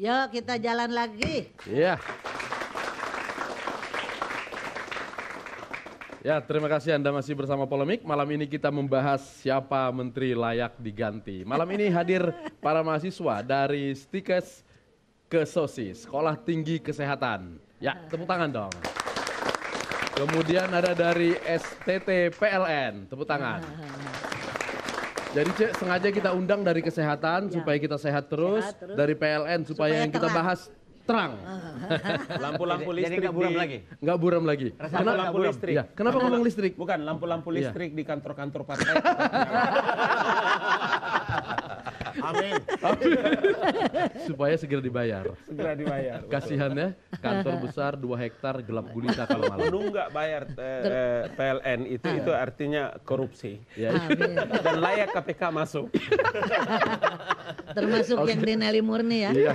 Yuk kita jalan lagi. Iya. Ya, terima kasih Anda masih bersama Polemik. Malam ini kita membahas siapa menteri layak diganti. Malam ini hadir para mahasiswa dari Stikes ke Sosis, Sekolah Tinggi Kesehatan. Ya, tepuk tangan dong. Kemudian ada dari STT PLN, tepuk tangan. Jadi sengaja kita undang dari kesehatan supaya kita sehat terus, dari PLN supaya yang kita bahas terang. Lampu-lampu listrik jadi nggak buram lagi. Nggak buram lagi. Lampu listrik. Ya, kenapa ngomong listrik? Bukan lampu-lampu listrik di kantor-kantor partai. Amin. Supaya segera dibayar. Segera dibayar. Kasihan ya, kantor besar 2 hektar gelap gulita kalau malam. Menunggak bayar PLN itu artinya korupsi. Ya. Dan layak KPK masuk. Termasuk yang di Nelly Murni ya. Iya.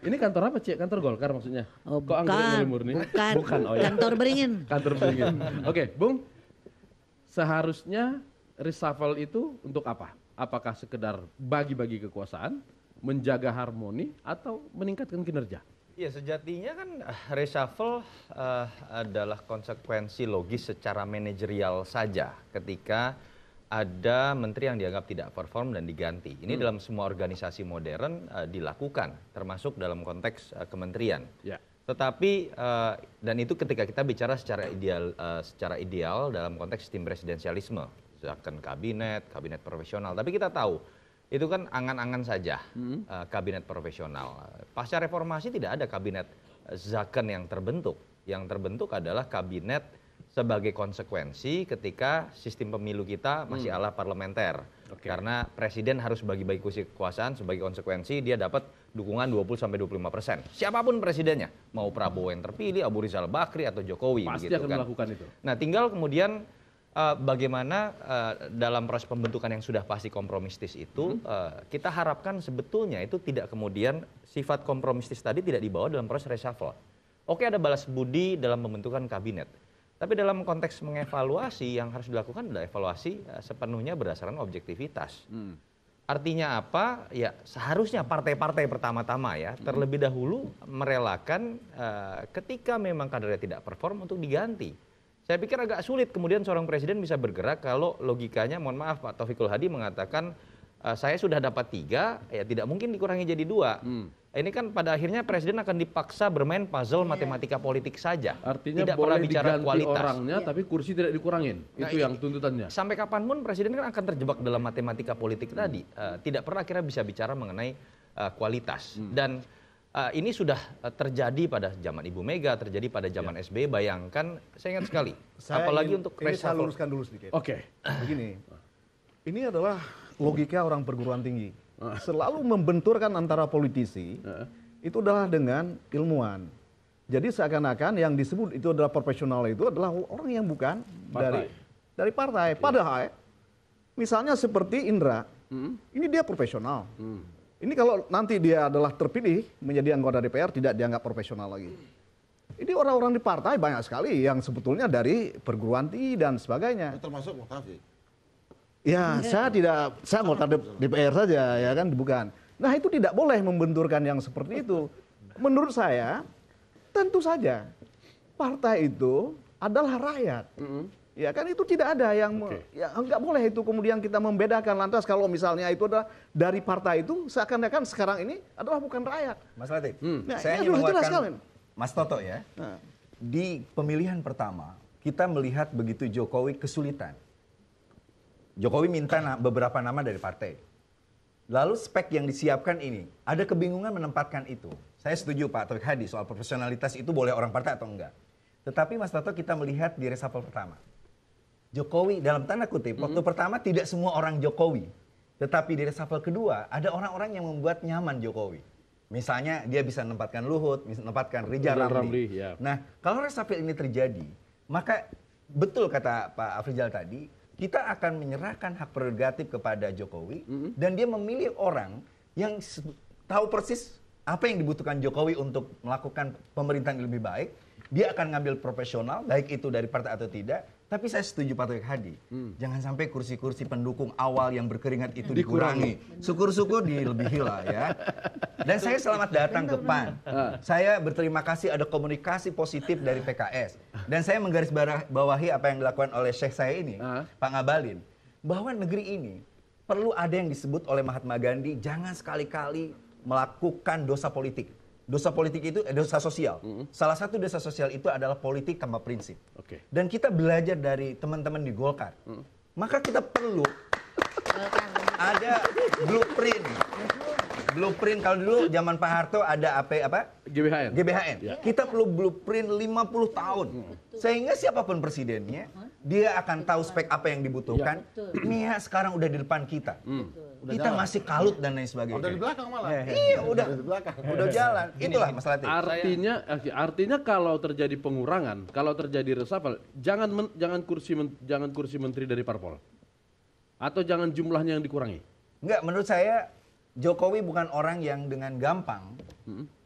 Ini kantor apa, Cik? Kantor Golkar maksudnya? Oh, Kok anggota Nelly Murni? Bukan. Oh, ya. Kantor Beringin. Kantor Beringin. Oke, Bung. Seharusnya reshuffle itu untuk apa? Apakah sekedar bagi-bagi kekuasaan, menjaga harmoni, atau meningkatkan kinerja? Ya sejatinya kan reshuffle adalah konsekuensi logis secara manajerial saja ketika ada menteri yang dianggap tidak perform dan diganti. Ini dalam semua organisasi modern dilakukan, termasuk dalam konteks kementerian. Ya. Tetapi dan itu ketika kita bicara secara ideal dalam konteks sistem presidensialisme, misalkan kabinet profesional. Tapi kita tahu itu kan angan-angan saja kabinet profesional. Pasca reformasi tidak ada kabinet Zaken yang terbentuk. Yang terbentuk adalah kabinet sebagai konsekuensi ketika sistem pemilu kita masih ala parlementer. Karena presiden harus bagi-bagi kursi kekuasaan, sebagai konsekuensi dia dapat dukungan 20-25%. Siapapun presidennya, mau Prabowo yang terpilih, Abu Rizal Bakri atau Jokowi. Pasti begitu akan kan. melakukan itu. Nah tinggal kemudian bagaimana dalam proses pembentukan yang sudah pasti kompromistis itu kita harapkan sebetulnya itu tidak kemudian sifat kompromistis tadi tidak dibawa dalam proses reshuffle. Oke, ada balas budi dalam pembentukan kabinet. Tapi dalam konteks mengevaluasi yang harus dilakukan adalah evaluasi sepenuhnya berdasarkan objektivitas. Artinya apa? Ya seharusnya partai-partai pertama-tama ya terlebih dahulu merelakan ketika memang kadernya tidak perform untuk diganti. Saya pikir agak sulit kemudian seorang presiden bisa bergerak kalau logikanya, mohon maaf Pak Taufikul Hadi mengatakan saya sudah dapat 3, ya tidak mungkin dikurangi jadi 2. Ini kan pada akhirnya presiden akan dipaksa bermain puzzle matematika politik saja. Artinya tidak boleh pernah bicara diganti kualitas. orangnya, tapi kursi tidak dikurangin. Nah, itu yang tuntutannya. Sampai kapanpun presiden kan akan terjebak dalam matematika politik tadi. Tidak pernah akhirnya bisa bicara mengenai kualitas. Dan ini sudah terjadi pada zaman Ibu Mega, terjadi pada zaman SBY. Bayangkan, saya ingat sekali. Apalagi untuk ini saya reshuffle. luruskan dulu sedikit. Oke. Begini, ini adalah logika orang perguruan tinggi. Selalu membenturkan antara politisi, itu adalah dengan ilmuwan. Jadi seakan-akan yang disebut itu adalah profesional itu adalah orang yang bukan dari partai. Padahal misalnya seperti Indra, ini dia profesional. Ini kalau nanti dia adalah terpilih menjadi anggota DPR tidak dianggap profesional lagi. Ini orang-orang di partai banyak sekali yang sebetulnya dari perguruan tinggi dan sebagainya. Termasuk Muhtafi. Ya, saya anggota DPR saja, ya kan, bukan. Nah, itu tidak boleh membenturkan yang seperti itu. Menurut saya, tentu saja partai itu adalah rakyat. Ya kan, itu tidak ada yang ya nggak boleh itu kemudian kita membedakan lantas kalau misalnya itu adalah dari partai itu seakan-akan sekarang ini adalah bukan rakyat. Mas Latif, Nah, saya ini ingin jelas menguatkan sekali. Mas Toto ya. Di pemilihan pertama, kita melihat begitu Jokowi kesulitan. Jokowi minta beberapa nama dari partai. Lalu spek yang disiapkan ini, ada kebingungan menempatkan itu. Saya setuju Pak Taufik Hadi soal profesionalitas itu boleh orang partai atau enggak. Tetapi Mas Toto kita melihat di reshuffle pertama. Jokowi dalam tanda kutip, waktu pertama tidak semua orang Jokowi. Tetapi di reshuffle kedua, ada orang-orang yang membuat nyaman Jokowi. Misalnya dia bisa menempatkan Luhut, bisa menempatkan Rizal Ramli. Ya. Nah, kalau reshuffle ini terjadi, maka betul kata Pak Afrizal tadi, kita akan menyerahkan hak prerogatif kepada Jokowi dan dia memilih orang yang tahu persis apa yang dibutuhkan Jokowi untuk melakukan pemerintahan yang lebih baik. Dia akan ngambil profesional, baik itu dari partai atau tidak, Tapi saya setuju Pak Taufik Hadi. Jangan sampai kursi-kursi pendukung awal yang berkeringat itu dikurangi. Syukur-syukur dilebihi lah ya. Dan saya selamat datang ke PAN. Saya berterima kasih ada komunikasi positif dari PKS. Dan saya menggarisbawahi apa yang dilakukan oleh Syekh saya ini, Pak Ngabalin. Bahwa negeri ini perlu ada yang disebut oleh Mahatma Gandhi, jangan sekali-kali melakukan dosa politik. Dosa politik itu dosa sosial. Salah satu dosa sosial itu adalah politik tanpa prinsip. Dan kita belajar dari teman-teman di Golkar. Maka kita perlu ada blueprint. Blueprint kalau dulu zaman Pak Harto ada apa? GBHN. Kita perlu blueprint 50 tahun. Sehingga siapapun presidennya, dia akan tahu spek apa yang dibutuhkan. Nia sekarang udah di depan kita. Kita masih kalut dan lain sebagainya. Udah di belakang malah. Iya, udah jalan. Itulah masalah itu. Artinya kalau terjadi pengurangan, kalau terjadi reshuffle, jangan kursi menteri dari parpol. Atau jangan jumlahnya yang dikurangi. Enggak, menurut saya Jokowi bukan orang yang dengan gampang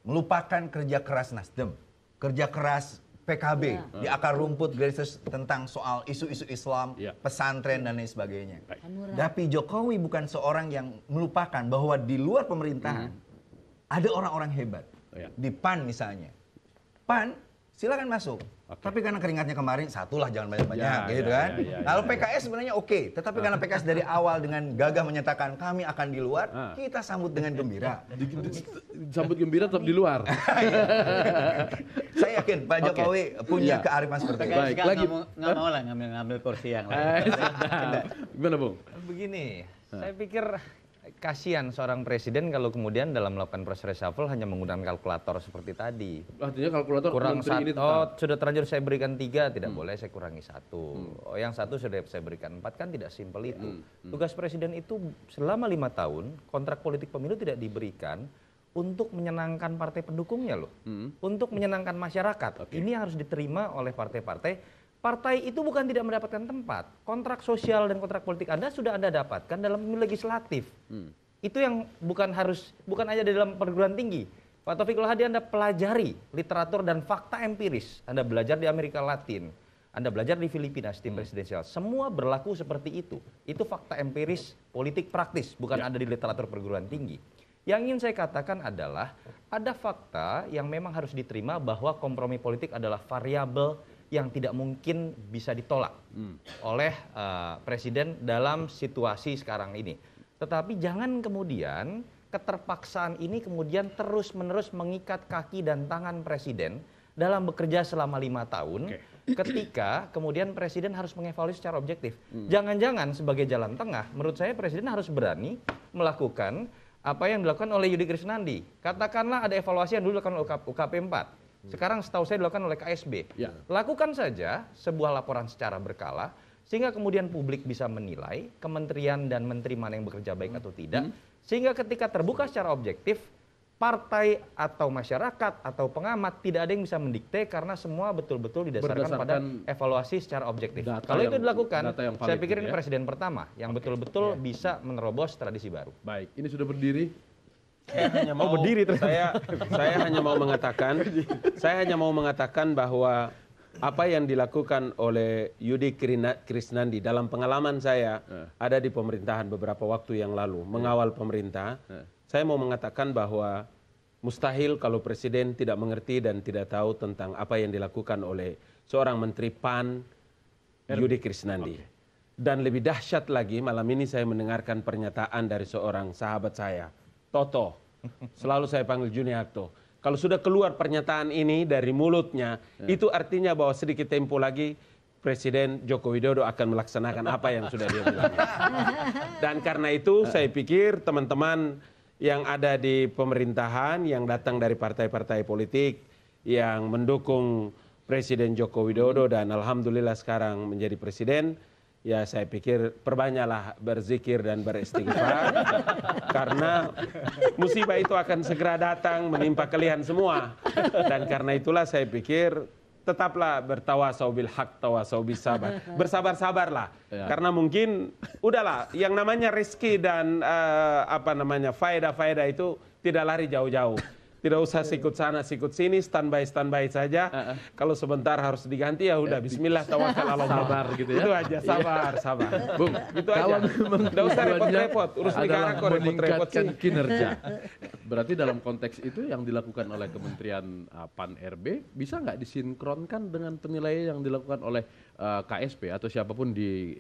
melupakan kerja keras Nasdem, kerja keras PKB di akar rumput grassroots tentang soal isu-isu Islam, pesantren dan lain sebagainya. Tapi Jokowi bukan seorang yang melupakan bahwa di luar pemerintahan ada orang-orang hebat. Di PAN misalnya. PAN silakan masuk. Tapi karena keringatnya kemarin, satulah jangan banyak-banyak gitu kan. Kalau PKS sebenarnya oke, tetapi karena PKS dari awal dengan gagah menyatakan kami akan di luar, kita sambut dengan gembira. Sambut gembira tetap di luar. Saya yakin Pak Jokowi punya kearifan seperti itu. Baik, lagi nggak mau lah ngambil kursi yang lain. Gimana Bung? Begini, saya pikir kasihan seorang presiden kalau kemudian dalam melakukan proses reshuffle hanya menggunakan kalkulator seperti tadi. Artinya kalkulator kurang menteri ini satu, sudah terlanjur saya berikan 3, tidak boleh saya kurangi 1. Yang 1 sudah saya berikan 4, kan tidak simpel itu. Tugas presiden itu selama 5 tahun, kontrak politik pemilu tidak diberikan untuk menyenangkan partai pendukungnya loh. Untuk menyenangkan masyarakat. Ini harus diterima oleh partai-partai. Partai itu bukan tidak mendapatkan tempat. Kontrak sosial dan kontrak politik Anda sudah Anda dapatkan dalam pemilu legislatif. Itu yang bukan hanya di dalam perguruan tinggi. Pak Taufikul Hadi, Anda pelajari literatur dan fakta empiris. Anda belajar di Amerika Latin. Anda belajar di Filipina, sistem presidensial. Semua berlaku seperti itu. Itu fakta empiris politik praktis, bukan ada di literatur perguruan tinggi. Yang ingin saya katakan adalah ada fakta yang memang harus diterima bahwa kompromi politik adalah variabel yang tidak mungkin bisa ditolak oleh presiden dalam situasi sekarang ini. Tetapi jangan kemudian keterpaksaan ini kemudian terus-menerus mengikat kaki dan tangan presiden dalam bekerja selama 5 tahun ketika kemudian presiden harus mengevaluasi secara objektif. Jangan-jangan sebagai jalan tengah, menurut saya presiden harus berani melakukan apa yang dilakukan oleh Yudi Krisnandi. Katakanlah ada evaluasi yang dulu dilakukan oleh UKP 4. Sekarang setahu saya dilakukan oleh KSB. Lakukan saja sebuah laporan secara berkala, sehingga kemudian publik bisa menilai kementerian dan menteri mana yang bekerja baik atau tidak. Sehingga ketika terbuka secara objektif, partai atau masyarakat atau pengamat tidak ada yang bisa mendikte karena semua betul-betul didasarkan pada evaluasi secara objektif. Kalau itu dilakukan, saya pikir ini presiden pertama yang betul-betul bisa menerobos tradisi baru. Baik, ini sudah berdiri. Saya hanya mau mengatakan bahwa apa yang dilakukan oleh Yudi Krisnandi dalam pengalaman saya ada di pemerintahan beberapa waktu yang lalu mengawal pemerintah. Saya mau mengatakan bahwa mustahil kalau presiden tidak mengerti dan tidak tahu tentang apa yang dilakukan oleh seorang menteri PAN Yudi Krisnandi. Dan lebih dahsyat lagi, malam ini saya mendengarkan pernyataan dari seorang sahabat saya, Toto. Selalu saya panggil Juniarto. Kalau sudah keluar pernyataan ini dari mulutnya, itu artinya bahwa sedikit tempo lagi Presiden Joko Widodo akan melaksanakan apa yang sudah dia bilang. Dan karena itu saya pikir teman-teman yang ada di pemerintahan, yang datang dari partai-partai politik, yang mendukung Presiden Joko Widodo dan alhamdulillah sekarang menjadi presiden, ya saya pikir perbanyaklah berzikir dan beristighfar karena musibah itu akan segera datang menimpa kalian semua. Dan karena itulah saya pikir tetaplah bertawasau bil haq, tawasau bis sabar. Bersabar-sabarlah. Karena mungkin udahlah yang namanya rezeki dan faedah-faedah itu tidak lari jauh-jauh. Tidak usah sikut sana, sikut sini, standby saja. Kalau sebentar harus diganti ya udah Bismillah tawakal ala Allah. Sabar gitu ya. Itu aja, sabar. Bung, Itu kalau aja. memang Nggak usah tujuannya repot-repot, urus negara adalah kok repot-repot meningkatkan sih. kinerja. Berarti dalam konteks itu yang dilakukan oleh Kementerian Pan RB bisa nggak disinkronkan dengan penilaian yang dilakukan oleh KSP atau siapapun di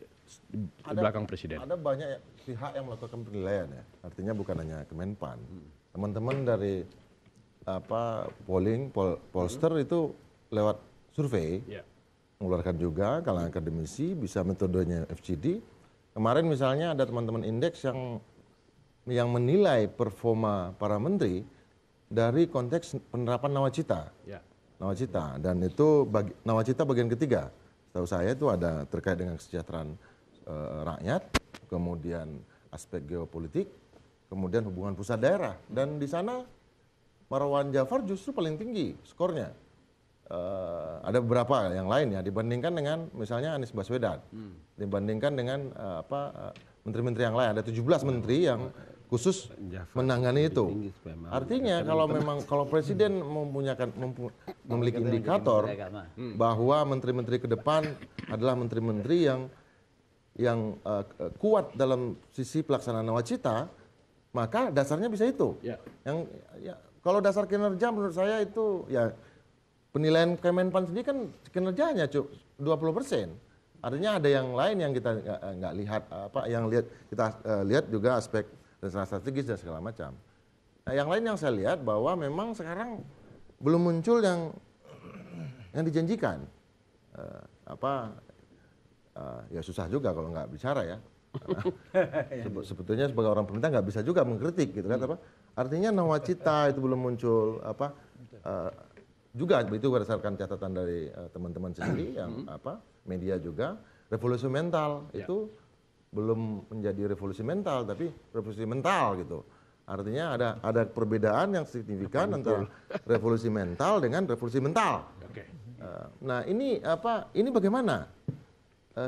belakang presiden? Ada banyak pihak yang melakukan penilaian ya. Artinya bukan hanya Kemenpan. Teman-teman dari pollster itu lewat survei mengeluarkan juga kalangan akademisi, bisa metodenya FGD. Kemarin misalnya ada teman-teman indeks yang menilai performa para menteri dari konteks penerapan nawacita. Nawacita, dan itu nawacita bagian ketiga. Setahu saya itu ada terkait dengan kesejahteraan rakyat, kemudian aspek geopolitik, kemudian hubungan pusat daerah. Dan di sana Marwan Jafar justru paling tinggi skornya. Ada beberapa yang lain ya dibandingkan dengan misalnya Anies Baswedan, dibandingkan dengan menteri-menteri yang lain. Ada 17 menteri yang khusus menangani itu. Artinya kalau presiden memiliki indikator bahwa menteri-menteri ke depan adalah menteri-menteri yang kuat dalam sisi pelaksanaan nawacita, maka dasarnya bisa itu. Kalau dasar kinerja menurut saya itu ya penilaian Kemenpan sendiri kan kinerjanya 20%. Artinya ada yang lain yang kita nggak lihat kita lihat juga aspek rencana strategis dan segala macam. Nah, yang lain yang saya lihat bahwa memang sekarang belum muncul yang dijanjikan. Ya susah juga kalau nggak bicara ya. Sebetulnya sebagai orang pemerintah nggak bisa juga mengkritik gitu kan Artinya nawacita itu belum muncul juga itu berdasarkan catatan dari teman-teman sendiri yang media juga revolusi mental itu belum menjadi revolusi mental tapi revolusi mental gitu. Artinya ada perbedaan yang signifikan antara revolusi mental dengan revolusi mental. Nah, ini bagaimana?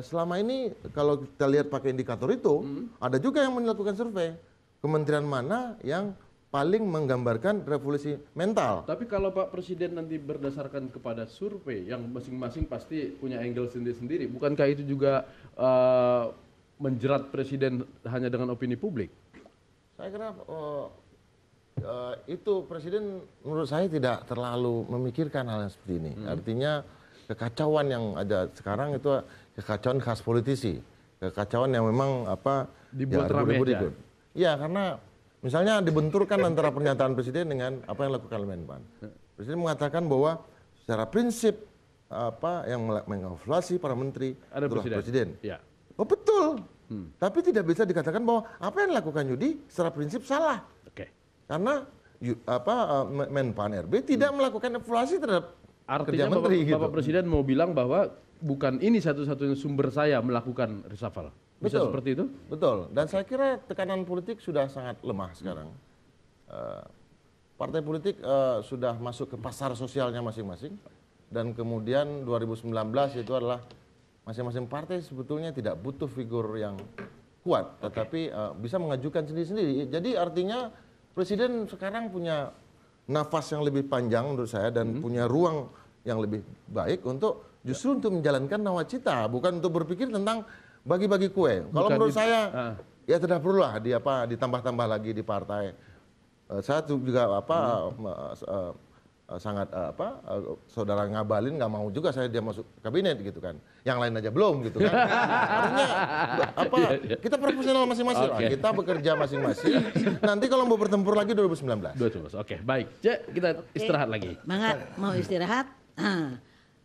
Selama ini kalau kita lihat pakai indikator itu, ada juga yang melakukan survei. Kementerian mana yang paling menggambarkan revolusi mental. Tapi kalau Pak Presiden nanti berdasarkan kepada survei yang masing-masing pasti punya angle sendiri-sendiri, bukankah itu juga menjerat Presiden hanya dengan opini publik? Saya kira itu Presiden menurut saya tidak terlalu memikirkan hal yang seperti ini. Artinya kekacauan yang ada sekarang itu kekacauan khas politisi, kekacauan yang memang dibuat rame aja. Ya, karena misalnya dibenturkan antara pernyataan Presiden dengan apa yang dilakukan Menpan. Presiden mengatakan bahwa secara prinsip yang mengevaluasi para menteri adalah Presiden. Ya. Oh betul. Tapi tidak bisa dikatakan bahwa apa yang dilakukan Yudi secara prinsip salah. Karena Menpan RB tidak melakukan evaluasi terhadap artinya kerja menteri. Bapak Presiden mau bilang bahwa bukan ini satu-satunya sumber saya melakukan reshuffle. Bisa seperti itu? Betul. Dan saya kira tekanan politik sudah sangat lemah sekarang. Partai politik sudah masuk ke pasar sosialnya masing-masing. Dan kemudian 2019 itu adalah masing-masing partai sebetulnya tidak butuh figur yang kuat. Tetapi bisa mengajukan sendiri-sendiri. Jadi artinya Presiden sekarang punya nafas yang lebih panjang menurut saya. Dan punya ruang yang lebih baik untuk justru untuk menjalankan nawacita. Bukan untuk berpikir tentang bagi-bagi kue. Kalau menurut saya ya tidak perlu lah ditambah-tambah lagi di partai. Saya juga sangat saudara Ngabalin nggak mau juga dia masuk kabinet gitu kan. Yang lain aja belum gitu kan. Artinya kita profesional masing-masing lah. Kita bekerja masing-masing. Nanti kalau mau bertempur lagi 2019. Oke, baik. Kita istirahat lagi. Mangat mau istirahat?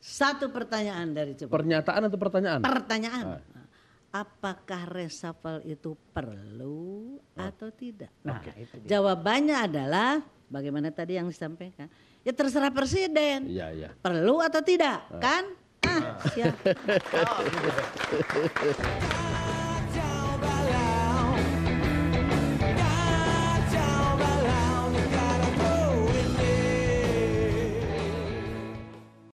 Satu pertanyaan dari coba. Pernyataan atau pertanyaan? Pertanyaan. Apakah reshuffle itu perlu atau tidak? Nah, jawabannya adalah bagaimana tadi yang disampaikan. Ya terserah Presiden. Iya. Perlu atau tidak, kan? Siap.